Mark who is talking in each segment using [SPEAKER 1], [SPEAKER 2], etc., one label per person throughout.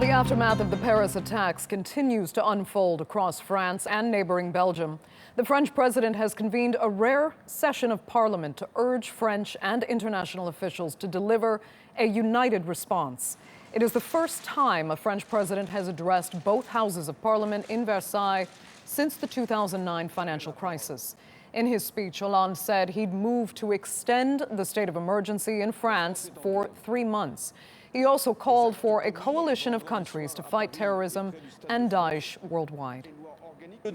[SPEAKER 1] The aftermath of the Paris attacks continues to unfold across France and neighboring Belgium. The French president has convened a rare session of parliament to urge French and international officials to deliver a united response. It is the first time a French president has addressed both houses of parliament in Versailles since the 2009 financial crisis. In his speech, Hollande said he'd move to extend the state of emergency in France for 3 months. He also called for a coalition of countries to fight terrorism and Daesh worldwide.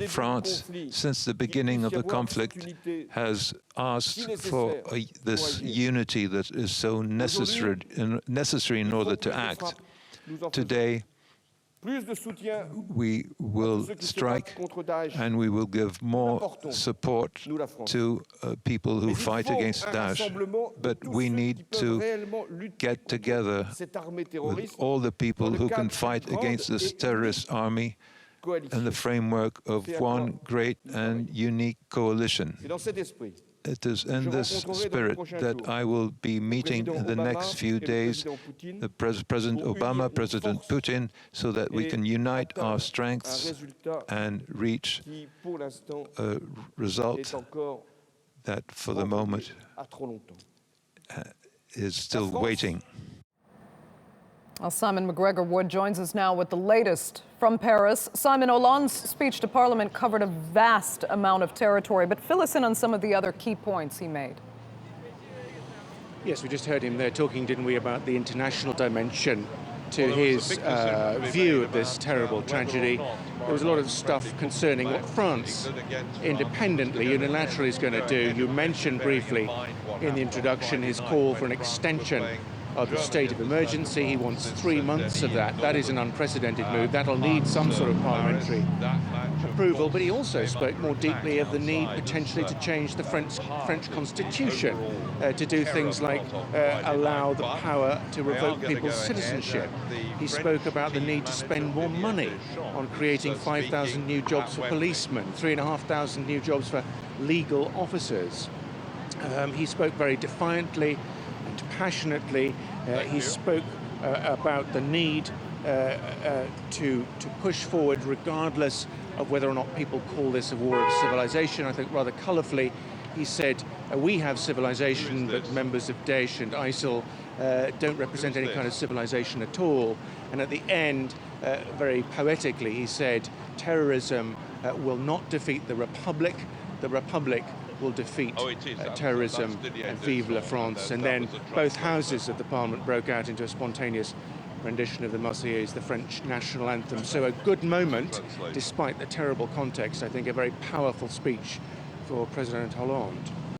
[SPEAKER 2] France, since the beginning of the conflict, has asked for this unity that is so necessary in order to act. Today, we will strike and we will give more support to people who fight against Daesh. But we need to get together with all the people who can fight against this terrorist army in the framework of one great and unique coalition. It is in this spirit that I will be meeting in the next few days the President Obama, President Putin, so that we can unite our strengths and reach a result that, for the moment, is still waiting.
[SPEAKER 1] Well, Simon McGregor-Wood joins us now with the latest from Paris. Simon, Hollande's speech to Parliament covered a vast amount of territory, but fill us in on some of the other key points he made.
[SPEAKER 3] Yes, we just heard him there talking, didn't we, about the international dimension to his view of this terrible tragedy. There was a lot of stuff concerning what France independently, unilaterally is going to do. You mentioned briefly in the introduction his call for an extension of the state of emergency. He wants 3 months of that. That is an unprecedented move. That'll need some sort of parliamentary approval. But he also spoke more deeply of the need potentially to change the French constitution, to do things like allow the power to revoke people's citizenship. He spoke about the need to spend more money on creating 5,000 new jobs for policemen, 3,500 new jobs for legal officers. He spoke very defiantly and passionately. He spoke about the need to push forward regardless of whether or not people call this a war of civilization. I think rather colourfully he said, we have civilization, but members of Daesh and ISIL don't represent any kind of civilization at all. And at the end, very poetically, he said, terrorism will not defeat the Republic will defeat terrorism, and vive la France. And then both houses of the Parliament broke out into a spontaneous rendition of the Marseillaise, the French national anthem. So a good moment, despite the terrible context. I think a very powerful speech for President Hollande.